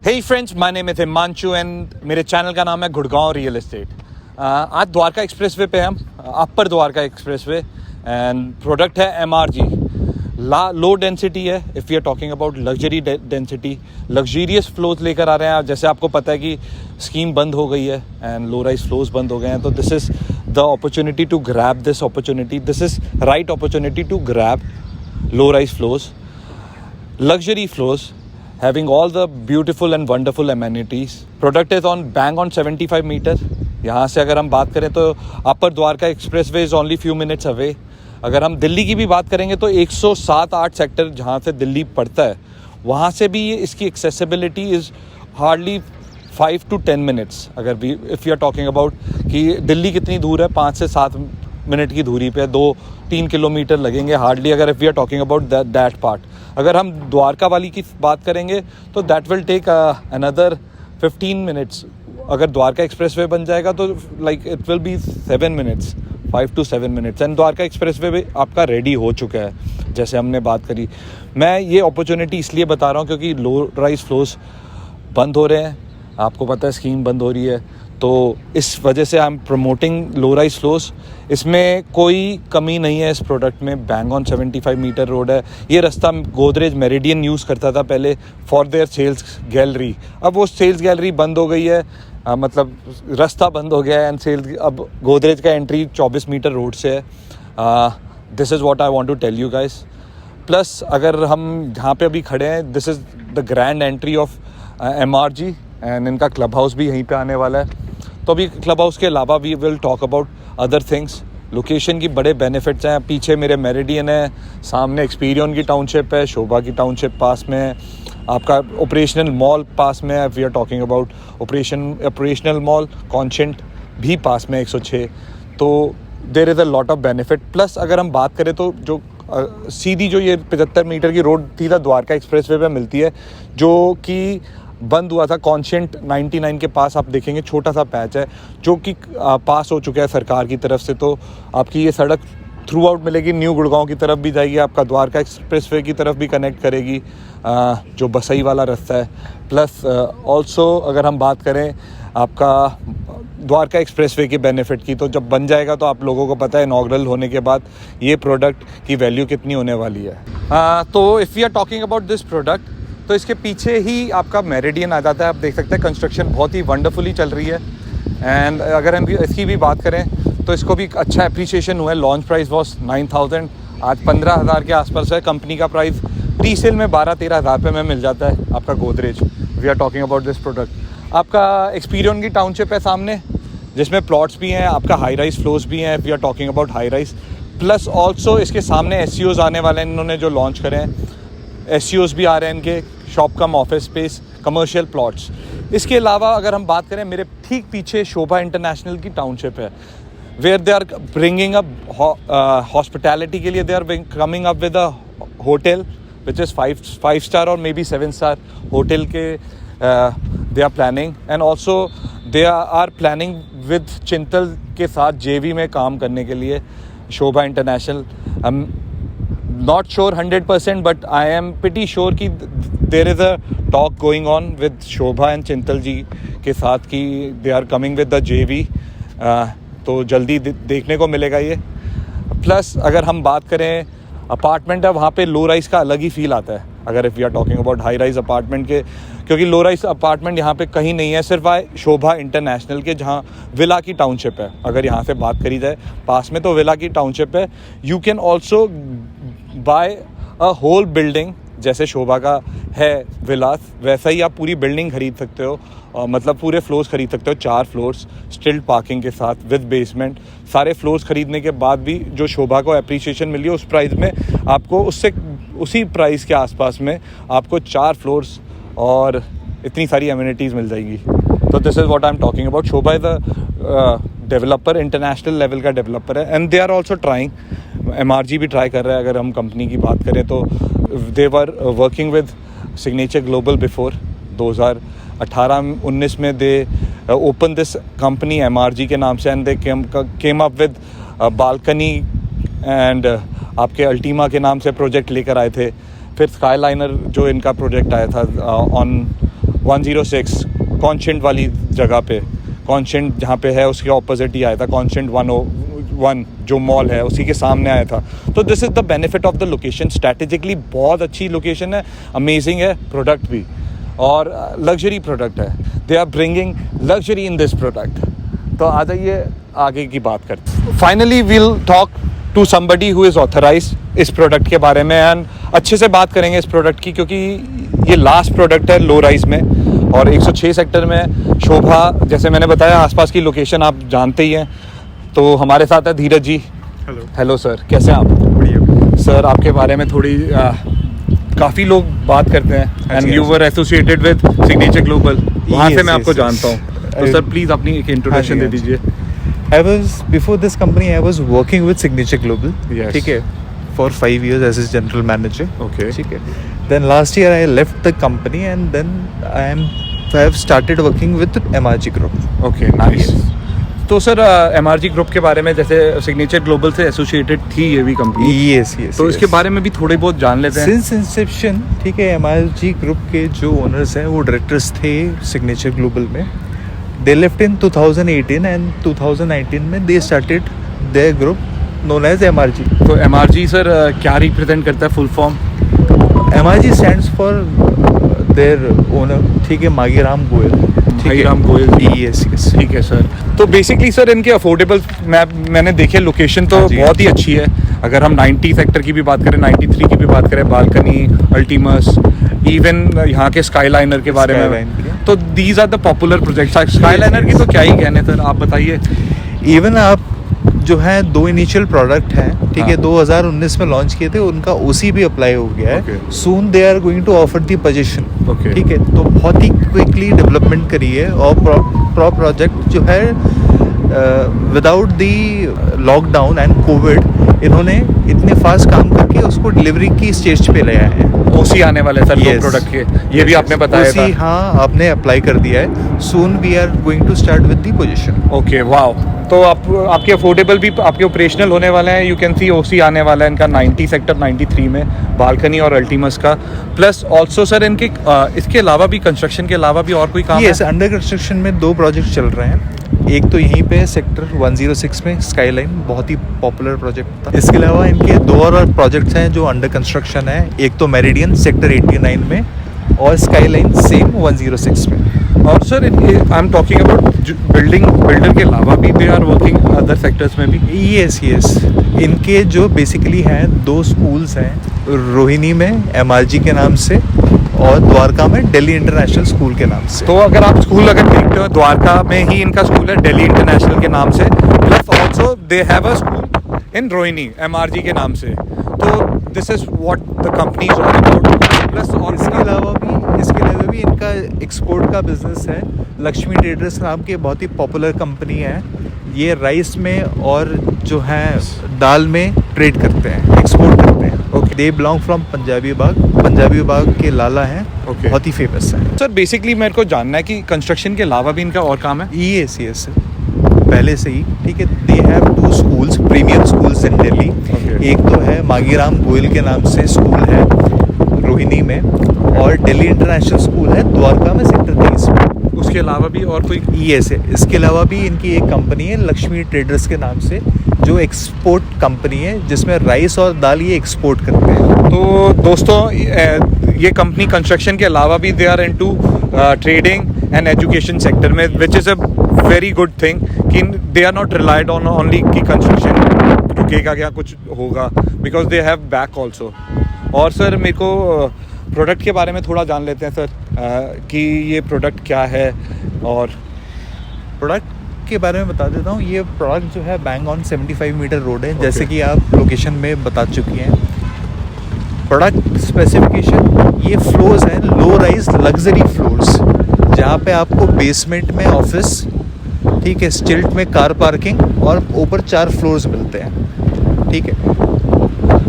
Hey friends, my name is Himanshu and मेरे channel का नाम है गुड़गांव रियल एस्टेट। आज द्वारका एक्सप्रेसवे पे हम upper Dwarka expressway end product है MRG। लो डेंसिटी है। If you are talking about luxury density, luxurious floors लेकर आ रहे हैं। जैसे आपको पता है कि स्कीम बंद हो गई है एंड लो राइज फ्लोज बंद हो गए हैं, तो this is the opportunity to grab this opportunity. This is right opportunity to grab low rise flows, luxury flows, having all the beautiful and wonderful amenities. Product is on bang on 75 meter. यहाँ से अगर हम बात करें तो upper Dwarka expressway is only few minutes away. अगर हम दिल्ली की भी बात करेंगे तो 107-8 सेक्टर जहाँ से दिल्ली पड़ता है, वहाँ से भी इसकी accessibility is hardly 5 to 10 minutes. अगर भी if you are talking about कि दिल्ली कितनी दूर है, 5 से 7 मिनट की दूरी पे 2-3 किलोमीटर लगेंगे हार्डली, अगर if we are talking about that part. अगर हम द्वारका वाली की बात करेंगे तो that will take another 15 minutes. अगर द्वारका एक्सप्रेसवे बन जाएगा तो like it will be 7 minutes, 5 to 7 minutes. And Dwarka expressway भी आपका रेडी हो चुका है जैसे हमने बात करी। मैं ये अपॉर्चुनिटी इसलिए बता रहा हूँ क्योंकि लो राइज फ्लोज बंद हो रहे हैं, आपको पता है स्कीम बंद हो रही है, तो इस वजह से I am promoting low rise flows. इसमें कोई कमी नहीं है इस प्रोडक्ट में। बैंग ऑन 75 मीटर रोड है। ये रास्ता गोदरेज मेरिडियन यूज़ करता था पहले फॉर देयर सेल्स गैलरी। अब वो सेल्स गैलरी बंद हो गई है, मतलब रास्ता बंद हो गया है एंड सेल्स अब गोदरेज का एंट्री 24 मीटर रोड से है। This is what I want to tell you guys. Plus अगर हम जहाँ पे अभी खड़े हैं, this is the grand entry of MRG and इनका क्लब हाउस भी यहीं पे आने वाला है। तो अभी क्लब हाउस के अलावा we will talk about other things. Location की बड़े बेनिफिट्स हैं। पीछे मेरे मेरिडियन है, सामने एक्सपीरियन की टाउनशिप है, शोभा की टाउनशिप पास में है, आपका ऑपरेशनल मॉल पास में है। We are talking about operational mall कॉन्शेंट भी पास में 106। तो there is a lot of benefit. Plus अगर हम बात करें तो जो सीधी जो ये 75 मीटर की रोड सीधा द्वारका एक्सप्रेसवे पे मिलती है, जो कि बंद हुआ था कॉन्शेंट 99 के पास, आप देखेंगे छोटा सा पैच है जो कि पास हो चुका है सरकार की तरफ से। तो आपकी ये सड़क थ्रू आउट मिलेगी, न्यू गुड़गांव की तरफ भी जाएगी, आपका द्वारका एक्सप्रेसवे की तरफ भी कनेक्ट करेगी, जो बसई वाला रास्ता है। प्लस ऑल्सो अगर हम बात करें आपका द्वारका एक्सप्रेसवे के बेनिफिट की, तो जब बन जाएगा तो आप लोगों को पता है इनॉग्रल होने के बाद ये प्रोडक्ट की वैल्यू कितनी होने वाली है। तो if you are talking about this product, तो इसके पीछे ही आपका मेरिडियन आ जाता है। आप देख सकते हैं कंस्ट्रक्शन बहुत ही वंडरफुली चल रही है। एंड अगर हम इसकी भी बात करें तो इसको भी अच्छा एप्रिसिएशन हुआ है। लॉन्च प्राइस वॉज 9,000, आज 15,000 के आसपास है। कंपनी का प्राइस रीसेल में 12-13 हज़ार रुपये में मिल जाता है आपका Godrej. We are talking about this product. आपका एक्सपीरियन की टाउनशिप है सामने, जिसमें प्लॉट्स भी हैं, आपका हाई राइज फ्लोर्स भी हैं। We are talking about high rise. Plus also इसके सामने SCOs आने वाले हैं, इन्होंने जो लॉन्च करे हैं। SCOs भी आ रहे हैं इनके, shop cum office space, commercial plots. इसके अलावा अगर हम बात करें, मेरे ठीक पीछे शोभा इंटरनेशनल की टाउनशिप है, where they are bringing up hospitality के लिए। They are coming up with a hotel which is 5 star और मे बी 7 स्टार होटल के they are planning. And also they are planning with Chintels के साथ JV में काम करने के लिए Sobha international. Not sure 100%, but I am pretty sure कि there is a talk going on with Shobha and Chintal ji के साथ कि they are coming with the JV। तो जल्दी देखने को मिलेगा ये। प्लस अगर हम बात करें अपार्टमेंट है, वहाँ पे लो राइज का अलग ही फील आता है अगर if we are talking about high rise apartment के, क्योंकि लो राइज अपार्टमेंट यहाँ पे कहीं नहीं है, सिर्फ शोभा इंटरनेशनल के जहाँ विला की टाउनशिप है। अगर यहाँ से बात करी जाए पास में, तो विला की टाउनशिप है। You can also buy a whole building, जैसे शोभा का है विलास, वैसा ही आप पूरी बिल्डिंग खरीद सकते हो। मतलब पूरे फ्लोर्स खरीद सकते हो, 4 फ्लोर्स स्टिल्ड पार्किंग के साथ विद बेसमेंट। सारे फ्लोर्स खरीदने के बाद भी जो शोभा को एप्रिसिएशन मिली है, उस प्राइस में आपको उसी प्राइस के आसपास में आपको 4 फ्लोर्स और इतनी सारी एमिनिटीज़ मिल जाएगी। तो this is what I am talking about. Sobha is a developer, international level का डेवलपर है, and they are also trying. MRG भी ट्राई कर रहा है। अगर हम कंपनी की बात करें तो they were working with Signature Global before 2018-19 में they open this company MRG के नाम से, and they came up with balcony and आपके अल्टीमा के नाम से प्रोजेक्ट लेकर आए थे। फिर स्काईलाइनर जो इनका प्रोजेक्ट आया था ऑन 106 कॉन्शेंट वाली जगह पे, कॉन्शेंट जहाँ पे है उसके ऑपोजिट ही आया था, कॉन्शेंट 101 जो मॉल है उसी के सामने आया था। तो this is the benefit of the location, strategically बहुत अच्छी लोकेशन है, अमेजिंग है, प्रोडक्ट भी और लग्जरी प्रोडक्ट है। They are bringing luxury in this product. तो आ जाइए आगे की बात करते। Finally we'll talk to somebody who is authorised इस प्रोडक्ट के बारे में एंड अच्छे से बात करेंगे इस प्रोडक्ट की, क्योंकि ये लास्ट प्रोडक्ट है लो राइज में और 106 सेक्टर में शोभा, जैसे मैंने बताया आसपास की लोकेशन आप जानते ही हैं। तो हमारे साथ है धीरज जी। हेलो सर, कैसे हैं आप? बढ़िया सर, आपके बारे में थोड़ी काफ़ी लोग बात करते हैं and you were associated with Signature global, वहाँ से मैं आपको जानता हूँ। तो सर प्लीज़ अपनी एक इंट्रोडक्शन दे दीजिए। I was before this company I was working with Signature Global, Yes. ठीक है, for 5 years as its general manager. Okay. ठीक है. Then last year I left the company and then I have started working with MRG Group. Okay, nice. तो sir MRG group के बारे में, जैसे signature global से एसोसिएटेड थी ये भी कंपनी, Yes, yes. तो इसके बारे में भी थोड़ी बहुत जान लेते हैं। Since inception, ठीक है, MRG Group के जो ओनर्स हैं वो डायरेक्टर्स थे Signature Global में. They left in 2018 and 2019 में they started their group known as MRG. तो MRG सर क्या रिप्रेजेंट करता है full form? MRG stands for their owner, ठीक है, मागीराम गोयल। मागीराम गोयल जी। Yes, yes. ठीक है सर। तो बेसिकली सर इनके अफोर्डेबल मैंने देखे लोकेशन तो हाँ जी, बहुत ही अच्छी है। अगर हम 90 सेक्टर की भी बात करें, 93 की भी बात करें, बालकनी, अल्टीमस, इवन यहाँ के स्काईलाइनर के बारे में, Skyline के। तो these are the popular projects. Skyliner की तो क्या ही कहने सर, आप बताइए। इवन आप जो है 2 इनिशियल प्रोडक्ट हैं, ठीक है, हाँ। 2019 में लॉन्च किए थे, उनका ओसी भी अप्लाई हो गया है। Okay. Soon they are going to offer the position. Okay. ठीक है, तो बहुत ही क्विकली डेवलपमेंट करी है और प्रोजेक्ट जो है without the lockdown and Covid इन्होंने इतने फास्ट काम करके उसको डिलीवरी की स्टेज पे ले आए हैं। ओसी आने वाले सर दो Yes. प्रोडक्ट के, ये भी आपने बताया OC, था। हाँ, आपने अप्लाई कर दिया है। Soon we are going to start with the position. Okay, wow. तो आपके अफोर्डेबल भी आपके ऑपरेशनल होने वाले हैं। यू कैन सी ओसी आने वाला है इनका 90 सेक्टर 93 में, बालकनी और अल्टीमस का। प्लस ऑल्सो सर इनके इसके अलावा भी, कंस्ट्रक्शन के अलावा भी और कोई काम यस, है? अंडर कंस्ट्रक्शन में 2 प्रोजेक्ट चल रहे हैं। एक तो यहीं पे सेक्टर 106 में स्काईलाइन, बहुत ही पॉपुलर प्रोजेक्ट था। इसके अलावा इनके 2 और प्रोजेक्ट्स हैं जो अंडर कंस्ट्रक्शन है। एक तो मेरिडियन सेक्टर 89 में और स्काईलाइन सेम 106 में। और sir I am talking about builder के अलावा भी they are working other sectors में भी। यस, यस, इनके जो बेसिकली हैं 2 स्कूल्स हैं, रोहिणी में MRG के नाम से और द्वारका में दिल्ली इंटरनेशनल स्कूल के नाम से। तो अगर आप स्कूल अगर देखते हो, द्वारका में ही इनका स्कूल है दिल्ली इंटरनेशनल के नाम से, plus also they have a school in Rohini MRG के नाम से। तो this is what the company is all about. Plus और इसके अलावा भी इनका एक्सपोर्ट का बिजनेस है। लक्ष्मी ट्रेडर्स नाम की बहुत ही पॉपुलर कंपनी है। ये राइस में और जो है दाल में ट्रेड करते हैं, एक्सपोर्ट करते हैं। Okay, they belong from Punjabi Bagh के लाला हैं। Okay. बहुत ही फेमस है सर। बेसिकली मेरे को जानना है कि कंस्ट्रक्शन के अलावा भी इनका और काम है? यस, यस, पहले से ही, ठीक है। They have 2 schools, premium schools in Delhi. Okay. एक तो है मागीराम गोयल के नाम से स्कूल है रोहिणी में, और दिल्ली इंटरनेशनल स्कूल है द्वारका में सेक्टर 23 में। उसके अलावा भी और कोई? यस है। इसके अलावा भी इनकी एक कंपनी है लक्ष्मी ट्रेडर्स के नाम से, जो एक्सपोर्ट कंपनी है जिसमें राइस और दाल ये एक्सपोर्ट करते हैं। तो दोस्तों ये कंपनी कंस्ट्रक्शन के अलावा भी they are into trading and education sector में, which is a very good thing कि they are not relied on only कि कंस्ट्रक्शन रुकेगा क्या, कुछ होगा, because they have back also. और सर मेरे को प्रोडक्ट के बारे में थोड़ा जान लेते हैं सर, कि ये प्रोडक्ट क्या है। और प्रोडक्ट के बारे में बता देता हूँ। ये प्रोडक्ट जो है बैंग ऑन 75 मीटर रोड है, जैसे कि आप लोकेशन में बता चुकी हैं। प्रोडक्ट स्पेसिफिकेशन, ये फ्लोर्स हैं लो राइज लग्जरी फ्लोर्स, जहाँ पे आपको बेसमेंट में ऑफिस, ठीक है, स्टिल्ट में कार पार्किंग और ऊपर 4 फ्लोर्स मिलते हैं, ठीक है।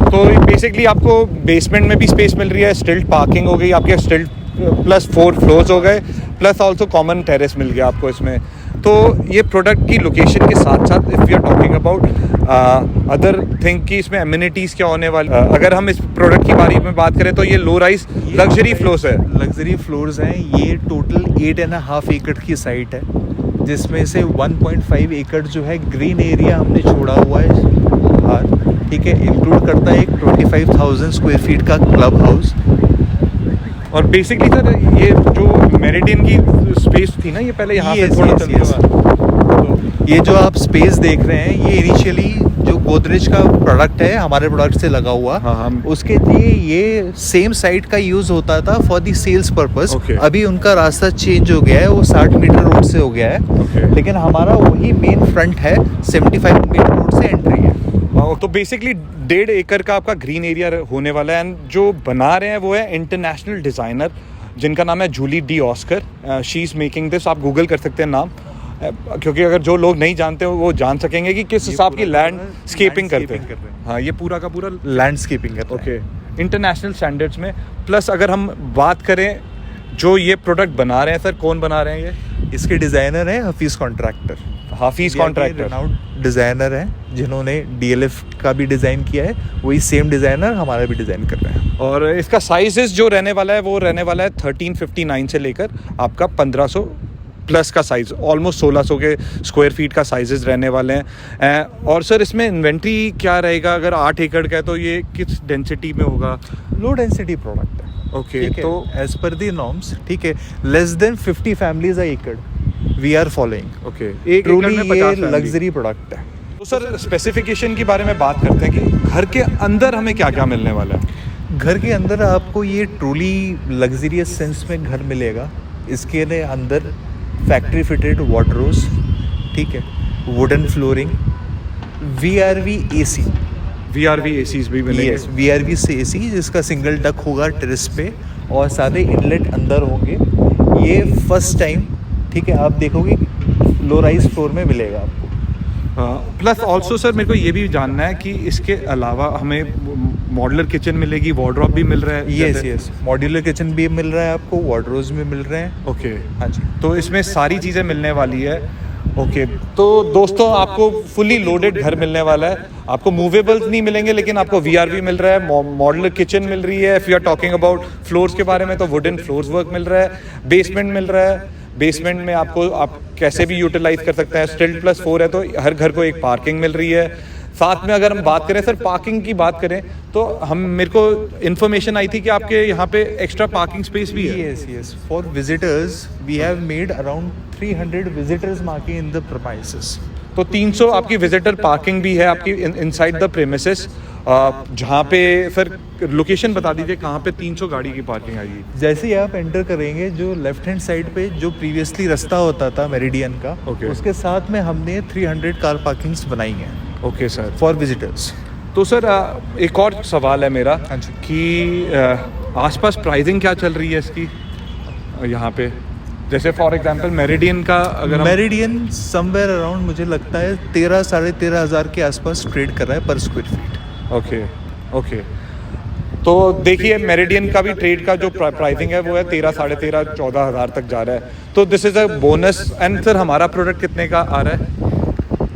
तो बेसिकली आपको बेसमेंट में भी स्पेस मिल रही है, स्टिल्ट पार्किंग हो गई आपके, स्टिल्ट प्लस 4 फ्लोर्स हो गए, प्लस ऑल्सो कॉमन टेरेस मिल गया आपको इसमें। तो ये प्रोडक्ट की लोकेशन के साथ साथ if you are talking about other thing कि इसमें एमिनिटीज़ क्या होने वाली। अगर हम इस प्रोडक्ट की बारे में बात करें तो ये लो राइज लग्जरी फ्लोर्स है। लग्जरी फ्लोर्स हैं। ये टोटल 8.5 एकड़ की साइट है, जिसमें से 1.5 एकड़ जो है ग्रीन एरिया हमने छोड़ा हुआ है बाहर, ठीक है। इंक्लूड करता है एक 25,000 स्क्वायर फीट का क्लब हाउस। और बेसिकली सर ये जो मेरिडियन की स्पेस थी ना, ये पहले यहाँ पे Yes, थोड़ा yes, चलते yes. हुआ। तो ये जो आप स्पेस देख रहे हैं, ये इनिशियली जो गोदरेज का प्रोडक्ट है हमारे प्रोडक्ट से लगा हुआ, हाँ। उसके लिए ये सेम साइट का यूज़ होता था for the sales purpose. Okay. अभी उनका रास्ता चेंज हो गया है, वो 60 मीटर रोड से हो गया है। Okay. लेकिन हमारा वही मेन फ्रंट है, 75 मीटर रोड से एंट्री है। तो बेसिकली 1.5 एकड़ का आपका ग्रीन एरिया होने वाला है। एंड जो बना रहे हैं वो है इंटरनेशनल डिज़ाइनर, जिनका नाम है Julie de Oscar. She is making this. आप गूगल कर सकते हैं नाम, क्योंकि अगर जो लोग नहीं जानते हो वो जान सकेंगे कि किस हिसाब की लैंडस्केपिंग करते हैं। हाँ, ये पूरा का पूरा लैंडस्केपिंग करते हैं। ओके, इंटरनेशनल स्टैंडर्ड्स में। प्लस अगर हम बात करें जो ये प्रोडक्ट बना रहे हैं सर, कौन बना रहे हैं ये? इसके डिज़ाइनर हैं हफीज़ कॉन्ट्रैक्टर। हाफिज़ कॉन्ट्रैक्टर रेनाउंड डिज़ाइनर हैं, जिन्होंने DLF का भी डिज़ाइन किया है। वही सेम डिज़ाइनर हमारा भी डिज़ाइन कर रहे हैं। और इसका साइजेस जो रहने वाला है वो रहने वाला है 1359 से लेकर आपका 1500 प्लस का साइज़, ऑलमोस्ट 1600 के स्क्वायर फीट का साइजेस रहने वाले हैं। और सर इसमें इन्वेंट्री क्या रहेगा? अगर 8 एकड़ का है तो ये किस डेंसिटी में होगा? लो डेंसिटी प्रोडक्ट है। ओके, तो एज पर दी नॉर्म्स, ठीक है, लेस देन 50 फैमिलीज अ एकड़ वी आर फॉलोइंग। ओके, एक एकड़ में 50 ये फैमिली। लग्जरी प्रोडक्ट है। तो सर स्पेसिफिकेशन के बारे में बात करते हैं कि घर के अंदर हमें क्या क्या मिलने वाला है। घर के अंदर आपको ये ट्रूली लग्जरियस सेंस में घर मिलेगा। इसके अंदर फैक्ट्री फिटेड वार्डरोब्स, ठीक है, wooden flooring, VRV AC। VRV ACs भी मिलेंगे। यस, VRV से AC, जिसका सिंगल डक होगा टेरेस पे, और सारे इनलेट अंदर होंगे। ये फर्स्ट टाइम, ठीक है, आप देखोगे लो राइज फ्लोर में मिलेगा आपको। प्लस ऑल्सो सर मेरे को ये भी जानना है कि इसके अलावा हमें मॉड्यूलर किचन मिलेगी, वार्डरोब भी मिल रहा है? यस, मॉड्यूलर किचन भी मिल रहा है आपको, वार्डरोब्स भी मिल रहे हैं। ओके, हाँ जी। तो इसमें सारी चीज़ें मिलने वाली है। ओके, तो दोस्तों आपको फुली लोडेड घर मिलने वाला है। आपको मूवेबल्स नहीं मिलेंगे, लेकिन आपको VRV मिल रहा है, मॉड्यूलर किचन मिल रही है। If you are talking about floors के बारे में तो वुडन फ्लोर्स वर्क मिल रहा है, बेसमेंट मिल रहा है। बेसमेंट में आपको आप कैसे भी यूटिलाइज कर सकते हैं। स्टिल्ट +4 है तो हर घर को एक पार्किंग मिल रही है। साथ में अगर हम बात करें सर पार्किंग की बात करें तो मेरे को इन्फॉर्मेशन आई थी कि आपके यहाँ पे एक्स्ट्रा पार्किंग स्पेस भी है। Yes, for visitors we have made around 300 visitors marking in the premises. तो 300 आपकी विजिटर पार्किंग भी है आपकी इनसाइड द प्रीमिसेस, जहाँ पे सर लोकेशन बता दीजिए कहाँ पे 300 गाड़ी की पार्किंग आएगी। जैसे ही आप एंटर करेंगे, जो लेफ्ट हैंड साइड पे जो प्रीवियसली रास्ता होता था मेरिडियन का, Okay. उसके साथ में हमने 300 कार पार्किंग्स बनाई हैं ओके सर। For visitors. तो सर एक और सवाल है मेरा हाँ जी। कि आसपास प्राइसिंग क्या चल रही है इसकी यहाँ पे? जैसे फॉर एग्जांपल मेरिडियन का अगर मेरिडियन समवेयर अराउंड मुझे लगता है 13-13.5 हज़ार के आसपास ट्रेड कर रहा है पर स्क्वायर फीट। ओके, तो देखिए मेरिडियन का भी ट्रेड का जो प्राइसिंग है वो है 13-13.5-14 हज़ार तक जा रहा है। तो this is a bonus. And sir हमारा प्रोडक्ट कितने का आ रहा है?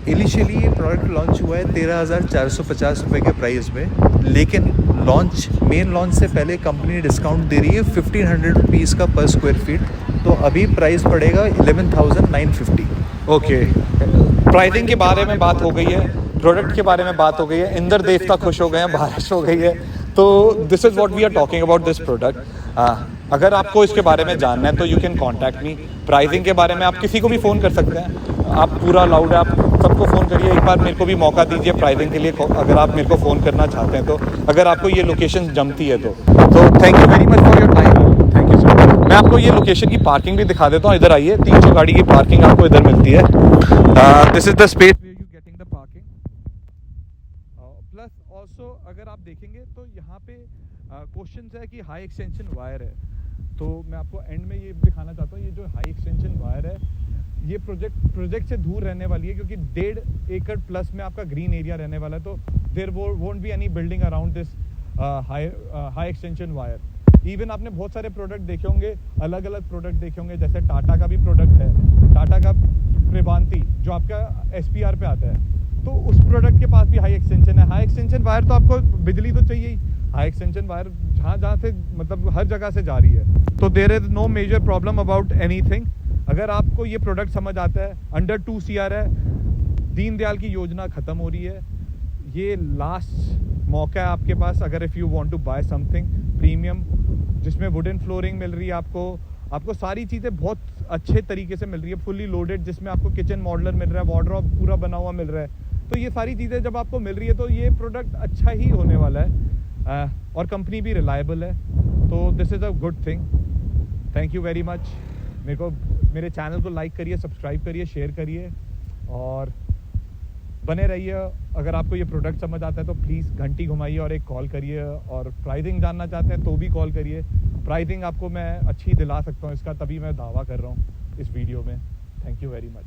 इनिशियली ये प्रोडक्ट लॉन्च हुआ है 13,450 रुपये के प्राइस में, लेकिन मेन लॉन्च से पहले कंपनी डिस्काउंट दे रही है 1,500 रुपीज़ का पर स्क्वायर फीट। तो अभी प्राइस पड़ेगा 11,950। ओके, प्राइसिंग के बारे में बात हो गई है, प्रोडक्ट के बारे में बात हो गई है, इंद्र देवता खुश हो गए हैं, बारिश हो गई है। तो this is what we are talking about this product. अगर आपको इसके बारे में जानना है तो you can contact me. Pricing के बारे में आप किसी को भी फ़ोन कर सकते हैं, आप पूरा अलाउड है, आप सबको फ़ोन करिए। एक बार मेरे को भी मौका दीजिए प्राइसिंग के लिए, अगर आप मेरे को फ़ोन करना चाहते हैं तो, अगर आपको ये लोकेशन जमती है तो thank you very much for your time. Thank you sir. मैं आपको ये लोकेशन की पार्किंग भी दिखा देता हूँ। इधर आइए, 300 गाड़ी की पार्किंग आपको इधर मिलती है। This is the space where you getting the parking. Plus also अगर आप देखेंगे तो यहाँ पे क्वेश्चन है कि हाई एक्सटेंशन वायर है, तो मैं आपको एंड में ये दिखाना चाहता हूँ। ये जो हाई एक्सटेंशन वायर है ये प्रोजेक्ट से दूर रहने वाली है, क्योंकि 1.5 एकड़ प्लस में आपका ग्रीन एरिया रहने वाला है। तो there won't be any building around this high extension wire. Even आपने बहुत सारे प्रोडक्ट देखे होंगे, अलग अलग प्रोडक्ट देखे होंगे, जैसे टाटा का भी प्रोडक्ट है, टाटा का प्रेवांती जो आपका SPR पे आता है, तो उस प्रोडक्ट के पास भी हाई एक्सटेंशन है। हाई एक्सटेंशन वायर तो आपको बिजली तो चाहिए ही, हाई एक्सटेंशन वायर जहाँ से मतलब हर जगह से जा रही है, तो there is no major problem about anything. अगर आपको ये प्रोडक्ट समझ आता है, अंडर 2 CR है, दीनदयाल की योजना ख़त्म हो रही है, ये लास्ट मौका है आपके पास। अगर if you want to buy something premium जिसमें वुडन फ्लोरिंग मिल रही है, आपको सारी चीज़ें बहुत अच्छे तरीके से मिल रही है, फुल्ली लोडेड, जिसमें आपको किचन मॉडलर मिल रहा है, वार्डरोब पूरा बना हुआ मिल रहा है, तो ये सारी चीज़ें जब आपको मिल रही है तो ये प्रोडक्ट अच्छा ही होने वाला है। और कंपनी भी रिलायबल है, तो this is a good thing. Thank you very much. मेरे चैनल को लाइक करिए, सब्सक्राइब करिए, शेयर करिए और बने रहिए। अगर आपको ये प्रोडक्ट समझ आता है तो प्लीज़ घंटी घुमाइए और एक कॉल करिए, और प्राइसिंग जानना चाहते हैं तो भी कॉल करिए। प्राइसिंग आपको मैं अच्छी दिला सकता हूँ इसका, तभी मैं दावा कर रहा हूँ इस वीडियो में। Thank you very much.